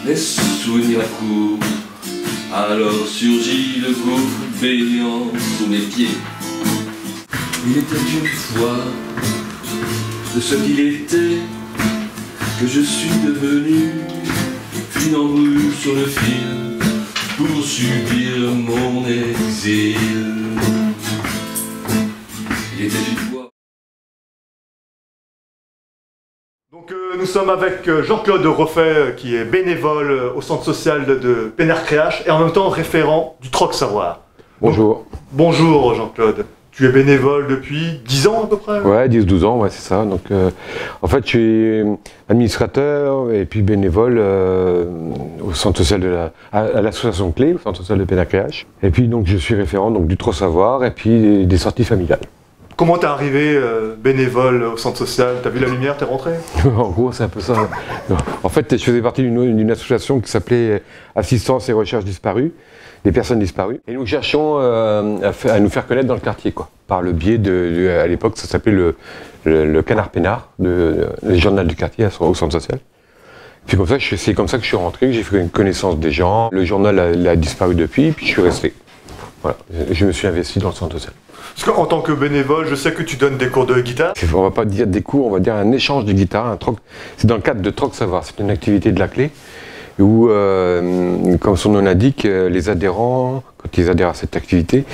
les souvenirs courent. Alors surgit le gouffre baignant sous mes pieds. Il était une fois de ce qu'il était que je suis devenu, funambule sur le fil pour subir mon exil. Il était une fois. Donc nous sommes avec Jean-Claude Roffet qui est bénévole au centre social de Pénard-Créache et en même temps référent du Troc Savoir. Bonjour. Donc, bonjour Jean-Claude. Tu es bénévole depuis 10 ans à peu près? Ouais, 10-12 ans, ouais, c'est ça. Donc, en fait, je suis administrateur et puis bénévole au centre social à l'association Clé, au centre social de Pénard-Créache. Et puis, donc, je suis référent donc, du Troc Savoir et puis des sorties familiales. Comment t'es arrivé bénévole au centre social? T'as vu la lumière, t'es rentré? En gros, c'est un peu ça. En fait, je faisais partie d'une association qui s'appelait Assistance et Recherche Disparues, des personnes disparues. Et nous cherchions à nous faire connaître dans le quartier, quoi. Par le biais à l'époque, ça s'appelait le Canard Pénard, le journal du quartier au centre social. Puis c'est comme ça que je suis rentré, que j'ai fait une connaissance des gens. Le journal a disparu depuis, puis je suis resté. Voilà, je me suis investi dans le centre social. Parce qu'en tant que bénévole, je sais que tu donnes des cours de guitare. On va pas dire des cours, on va dire un échange de guitare. C'est dans le cadre de Troc Savoir, c'est une activité de la Clé où, comme son nom l'indique, les adhérents, quand ils adhèrent à cette activité,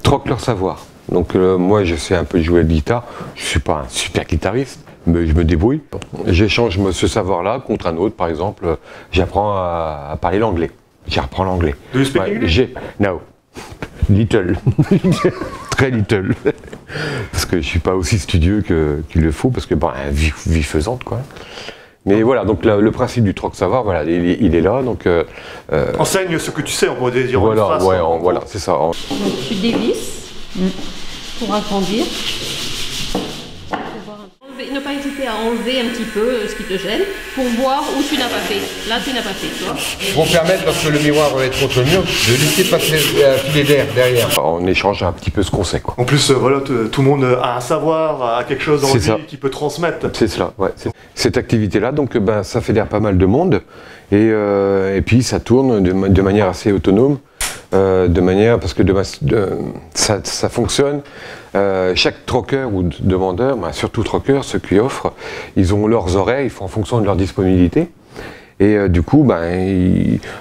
troquent leur savoir. Donc moi, je sais un peu jouer de guitare, je ne suis pas un super guitariste, mais je me débrouille. J'échange ce savoir-là contre un autre, par exemple, j'apprends à parler l'anglais. J'apprends l'anglais. Do you speak English? No. Little. Très little. Parce que je ne suis pas aussi studieux qu'il le faut, parce que, bon, vie faisante, quoi. Mais voilà, donc le principe du Troc Savoir, voilà, il est là, donc... Enseigne ce que tu sais, on pourrait dire voilà, en phrase. Ouais, voilà, c'est ça. Donc tu dévisses pour agrandir. Ne pas hésiter à enlever un petit peu ce qui te gêne pour voir où tu n'as pas fait. Là, tu n'as pas fait, tu vois. Pour permettre, parce que le miroir va être contre le mur, de laisser passer filer d'air derrière. On échange un petit peu ce qu'on sait, quoi. En plus, voilà, tout le monde a un savoir, a quelque chose en lui qui peut transmettre. C'est cela, ouais. Cette activité-là, donc, ben, ça fédère pas mal de monde et puis ça tourne de manière assez autonome. Parce que ça fonctionne. Chaque troqueur ou demandeur, surtout troqueur, ceux qui offrent, ils ont leurs horaires, ils font en fonction de leur disponibilité. Et du coup,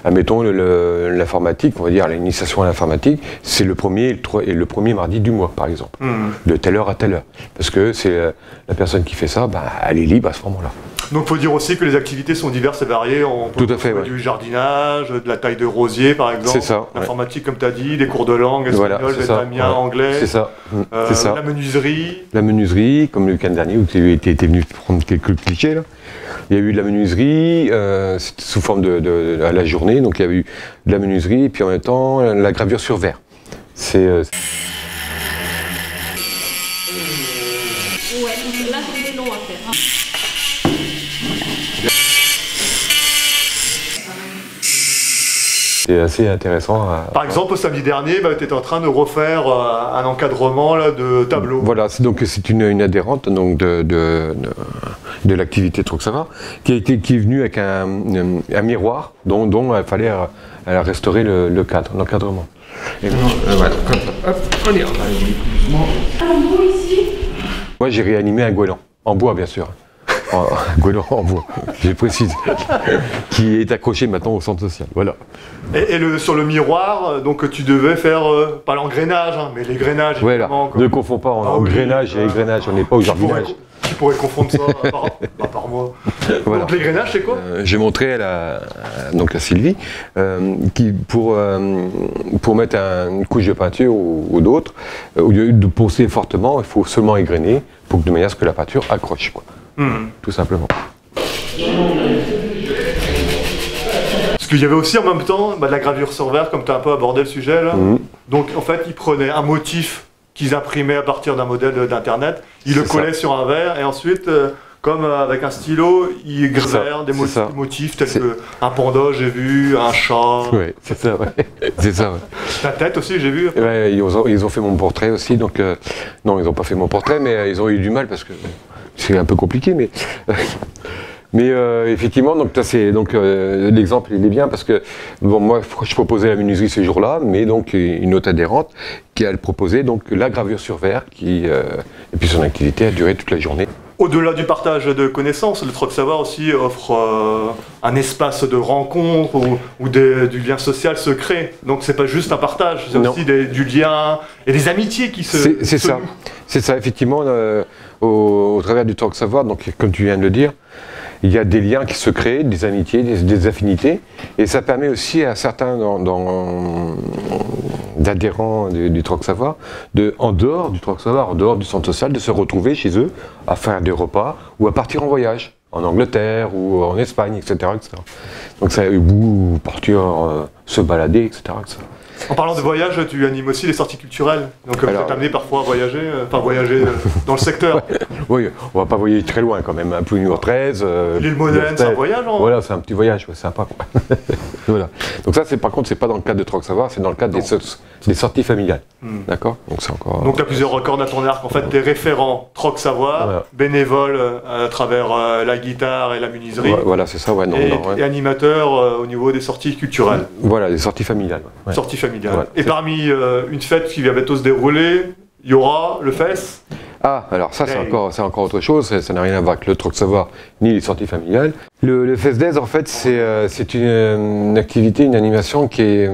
admettons l'informatique, on va dire l'initiation à l'informatique, c'est le premier mardi du mois, par exemple, de telle heure à telle heure. Parce que c'est la personne qui fait ça, elle est libre à ce moment-là. Donc il faut dire aussi que les activités sont diverses et variées. On peut trouver du jardinage, de la taille de rosier par exemple. C'est ça. L'informatique comme tu as dit, des cours de langue, espagnol, vietnamien, anglais. C'est ça. La menuiserie. La menuiserie, comme le week-end dernier où tu étais venu prendre quelques clichés là. Il y a eu de la menuiserie, c'était sous forme à la journée, donc il y a eu de la menuiserie et puis en même temps la gravure sur verre. C'est là c'est long à faire. C'est assez intéressant. Par exemple, samedi dernier, tu étais en train de refaire un encadrement là, de tableau. Voilà, c'est une adhérente donc, de l'activité Troc Savoir qui est venue avec un miroir dont il fallait restaurer l'encadrement. Voilà, hop, on y va. Moi, j'ai réanimé un goéland, en bois bien sûr. Un goéland en bois, je précise, qui est accroché maintenant au centre social. Voilà. Et sur le miroir, donc tu devais faire, pas l'engrenage, mais l'égrenage. Voilà, ne confonds pas engrenage et égrenage, on n'est pas au jardinage. Qui pourrait confondre ça, à part moi. Voilà. Donc l'égrenage, c'est quoi? J'ai montré à Sylvie, pour mettre une couche de peinture ou d'autres, au lieu de poncer fortement, il faut seulement égrener, pour de manière à ce que la peinture accroche, quoi. Tout simplement. Parce qu'il y avait aussi en même temps de la gravure sur verre, comme tu as un peu abordé le sujet là. Donc en fait, ils prenaient un motif qu'ils imprimaient à partir d'un modèle d'internet, ils le collaient sur un verre et ensuite, comme avec un stylo, ils gravèrent des motifs tels que un panda, j'ai vu, un chat. Oui, c'est ça, ouais. C'est ça, ouais. Ta tête aussi, j'ai vu. Ouais, ils ont fait mon portrait aussi, donc non, ils n'ont pas fait mon portrait, mais ils ont eu du mal parce que c'est un peu compliqué, Mais effectivement, donc, l'exemple il est bien parce que bon, moi je proposais la menuiserie ce jour-là, mais donc une autre adhérente qui elle proposait donc la gravure sur verre et puis son activité a duré toute la journée. Au-delà du partage de connaissances, le Troc Savoir aussi offre un espace de rencontre où du lien social se crée. Donc c'est pas juste un partage, c'est aussi du lien et des amitiés qui se C'est ça. C'est ça, effectivement, au travers du Troc Savoir, donc comme tu viens de le dire, il y a des liens qui se créent, des amitiés, des affinités, et ça permet aussi à certains d'adhérents du Troc Savoir, en dehors du Troc Savoir, en dehors du centre social, de se retrouver chez eux, à faire des repas, ou à partir en voyage, en Angleterre, ou en Espagne, etc. Donc ça, ou partir se balader, etc. En parlant de voyage, tu animes aussi les sorties culturelles. Donc vous êtes amené parfois à voyager, dans le secteur. Oui, on va pas voyager très loin quand même, un peu Plouigny 13. L'île Modène, c'est un voyage Voilà, c'est un petit voyage, sympa quoi. Voilà. Donc ça, par contre, c'est pas dans le cadre de Troc Savoir, c'est dans le cadre des sorties familiales. D'accord. Donc c'est encore. Donc tu as plusieurs records à ton arc. En fait, tu es référent Troc Savoir, bénévole à travers la guitare et la menuiserie. Voilà, c'est ça, et animateur au niveau des sorties culturelles. Voilà, des sorties familiales. Ouais. Sorties familiales. Ouais, et parmi une fête qui va bientôt se dérouler, il y aura le FES. Ah, alors ça, c'est encore autre chose, ça n'a rien à voir avec le Troc Savoir ni les sorties familiales. Le FESDES, en fait, c'est une activité, une animation qui est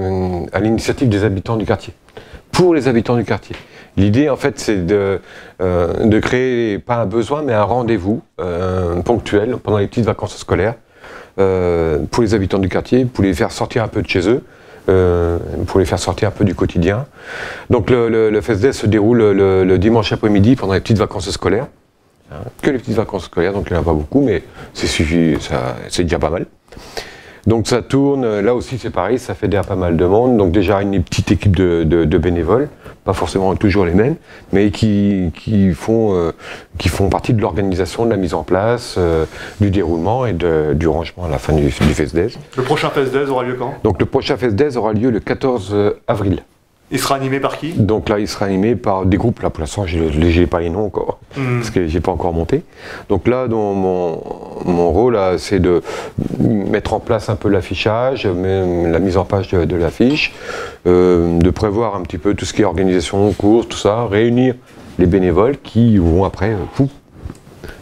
à l'initiative des habitants du quartier, pour les habitants du quartier. L'idée, en fait, c'est de créer, pas un besoin, mais un rendez-vous ponctuel pendant les petites vacances scolaires pour les habitants du quartier, pour les faire sortir un peu de chez eux, pour les faire sortir un peu du quotidien. Donc le FESDES se déroule le dimanche après-midi pendant les petites vacances scolaires. Que les petites vacances scolaires, donc il n'y en a pas beaucoup, mais c'est déjà pas mal. Donc ça tourne, là aussi c'est pareil, ça fédère pas mal de monde. Donc déjà une petite équipe de bénévoles, pas forcément toujours les mêmes, mais qui font partie de l'organisation, de la mise en place, du déroulement et du rangement à la fin du FESDES. Le prochain FESDES aura lieu quand? Donc le prochain FESDES aura lieu le 14 avril. Il sera animé par qui? Donc là, il sera animé par des groupes. Là, pour l'instant, je n'ai pas les noms encore, parce que j'ai pas encore monté. Donc là, mon rôle, c'est de mettre en place un peu l'affichage, la mise en page de l'affiche, de prévoir un petit peu tout ce qui est organisation, course, tout ça, réunir les bénévoles qui vont après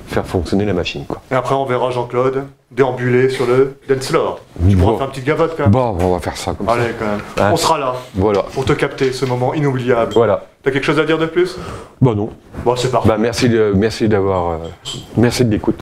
faire fonctionner la machine, quoi. Et après, on verra Jean-Claude déambuler sur le dance floor. Tu pourras faire une petite gavotte quand même. Bon, on va faire ça comme ça. Allez, quand même. Ouais. On sera là. Voilà. Pour te capter ce moment inoubliable. Voilà. T'as quelque chose à dire de plus? Bah non. Bon, c'est parfait. Bah merci de l'écoute.